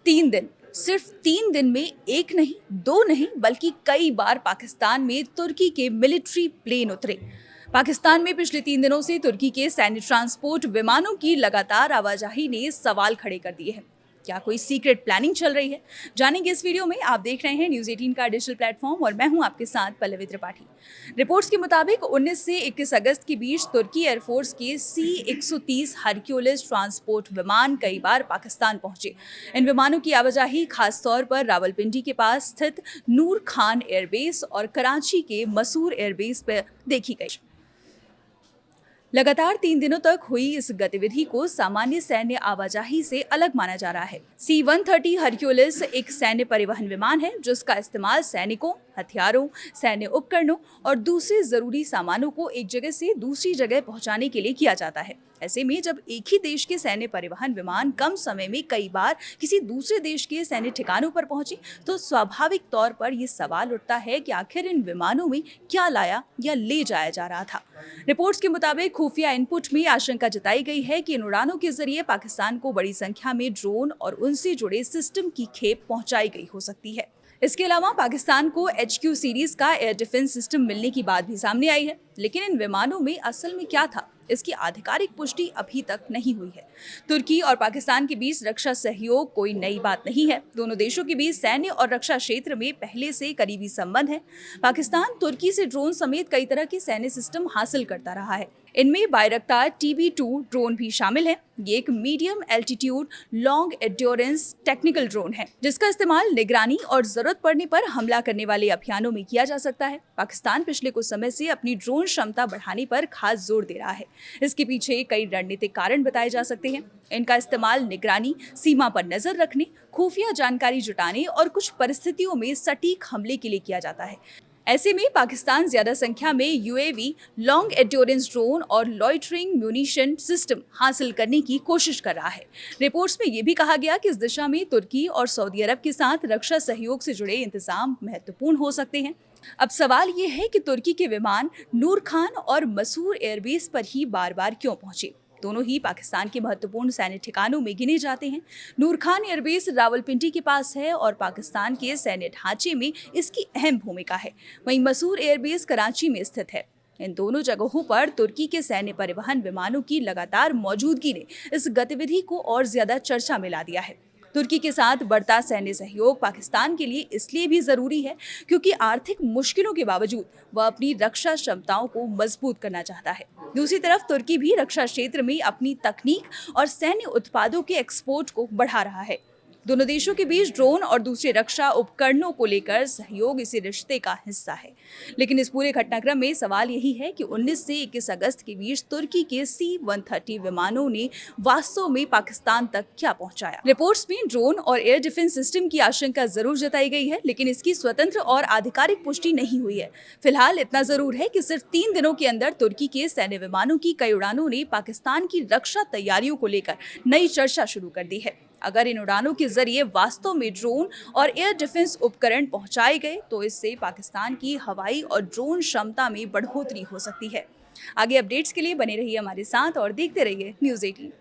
3 दिन, सिर्फ 3 दिन में एक नहीं, दो नहीं, बल्कि कई बार पाकिस्तान में तुर्की के मिलिट्री प्लेन उतरे। पाकिस्तान में पिछले 3 दिनों से तुर्की के सैन्य ट्रांसपोर्ट विमानों की लगातार आवाजाही ने सवाल खड़े कर दिए हैं। क्या कोई सीक्रेट प्लानिंग चल रही है? जानेंगे इस वीडियो में। आप देख रहे हैं न्यूज़ 18 का डिजिटल प्लेटफॉर्म और मैं हूं आपके साथ पल्लवी त्रिपाठी। रिपोर्ट्स के मुताबिक 19 से 21 अगस्त के बीच तुर्की एयरफोर्स के C-130 हरक्यूलिस ट्रांसपोर्ट विमान कई बार पाकिस्तान पहुंचे। इन विमानों की आवाजाही खासतौर पर रावलपिंडी के पास स्थित नूर खान एयरबेस और कराची के मसूर एयरबेस पर देखी गई। लगातार 3 दिनों तक हुई इस गतिविधि को सामान्य सैन्य आवाजाही से अलग माना जा रहा है। C-130 हरक्यूलिस एक सैन्य परिवहन विमान है जिसका इस्तेमाल सैनिकों, हथियारों, सैन्य उपकरणों और दूसरे जरूरी सामानों को एक जगह से दूसरी जगह पहुंचाने के लिए किया जाता है। ऐसे में जब एक ही देश के सैन्य परिवहन विमान कम समय में कई बार किसी दूसरे देश के सैन्य ठिकानों पर पहुंचे तो स्वाभाविक तौर पर यह सवाल उठता है कि आखिर इन विमानों में क्या लाया या ले जाया जा रहा था। रिपोर्ट्स के मुताबिक खुफिया इनपुट में आशंका जताई गई है कि इन उड़ानों के जरिए पाकिस्तान को बड़ी संख्या में ड्रोन और उनसे जुड़े सिस्टम की खेप पहुंचाई गई हो सकती है। इसके अलावा पाकिस्तान को HQ सीरीज का एयर डिफेंस सिस्टम मिलने की बात भी सामने आई है, लेकिन इन विमानों में असल में क्या था, इसकी आधिकारिक पुष्टि अभी तक नहीं हुई है। तुर्की और पाकिस्तान के बीच रक्षा सहयोग कोई नई बात नहीं है। दोनों देशों के बीच सैन्य और रक्षा क्षेत्र में पहले से करीबी संबंध है। पाकिस्तान तुर्की से ड्रोन समेत कई तरह के सैन्य सिस्टम हासिल करता रहा है। इनमें बायरक्तार TB2 ड्रोन भी शामिल है। ये एक medium altitude long endurance technical drone है जिसका इस्तेमाल निगरानी और जरूरत पड़ने पर हमला करने वाले अभियानों में किया जा सकता है। पाकिस्तान पिछले कुछ समय से अपनी ड्रोन क्षमता बढ़ाने पर खास जोर दे रहा है। इसके पीछे कई रणनीतिक कारण बताए जा सकते हैं। इनका इस्तेमाल निगरानी, सीमा पर नजर रखने, खुफिया जानकारी जुटाने और कुछ परिस्थितियों में सटीक हमले के लिए किया जाता है। ऐसे में पाकिस्तान ज्यादा संख्या में UAV, लॉन्ग एंड्योरेंस ड्रोन और लॉइटरिंग म्यूनिशन सिस्टम हासिल करने की कोशिश कर रहा है। रिपोर्ट्स में यह भी कहा गया कि इस दिशा में तुर्की और सऊदी अरब के साथ रक्षा सहयोग से जुड़े इंतजाम महत्वपूर्ण हो सकते हैं। अब सवाल ये है कि तुर्की के विमान नूर खान और मसूर एयरबेस पर ही बार बार क्यों पहुंचे। दोनों ही पाकिस्तान के महत्वपूर्ण सैन्य ठिकानों में गिने जाते हैं। नूर खान एयरबेस रावलपिंडी के पास है और पाकिस्तान के सैन्य ढांचे में इसकी अहम भूमिका है। वहीं मसूर एयरबेस कराची में स्थित है। इन दोनों जगहों पर तुर्की के सैन्य परिवहन विमानों की लगातार मौजूदगी ने इस गतिविधि को और ज्यादा चर्चा में ला दिया है। तुर्की के साथ बढ़ता सैन्य सहयोग पाकिस्तान के लिए इसलिए भी जरूरी है क्योंकि आर्थिक मुश्किलों के बावजूद वह अपनी रक्षा क्षमताओं को मजबूत करना चाहता है। दूसरी तरफ तुर्की भी रक्षा क्षेत्र में अपनी तकनीक और सैन्य उत्पादों के एक्सपोर्ट को बढ़ा रहा है। दोनों देशों के बीच ड्रोन और दूसरे रक्षा उपकरणों को लेकर सहयोग इसी रिश्ते का हिस्सा है। लेकिन इस पूरे घटनाक्रम में सवाल यही है कि 19 से 21 अगस्त के बीच तुर्की के C-130 विमानों ने वास्तव में पाकिस्तान तक क्या पहुंचाया। रिपोर्ट्स में ड्रोन और एयर डिफेंस सिस्टम की आशंका जरूर जताई गई है, लेकिन इसकी स्वतंत्र और आधिकारिक पुष्टि नहीं हुई है। फिलहाल इतना जरूर है कि सिर्फ 3 दिनों के अंदर तुर्की के सैन्य विमानों की कई उड़ानों ने पाकिस्तान की रक्षा तैयारियों को लेकर नई चर्चा शुरू कर दी है। अगर इन उड़ानों के जरिए वास्तव में ड्रोन और एयर डिफेंस उपकरण पहुंचाए गए तो इससे पाकिस्तान की हवाई और ड्रोन क्षमता में बढ़ोतरी हो सकती है। आगे अपडेट्स के लिए बने रहिए हमारे साथ और देखते रहिए न्यूज़ 18।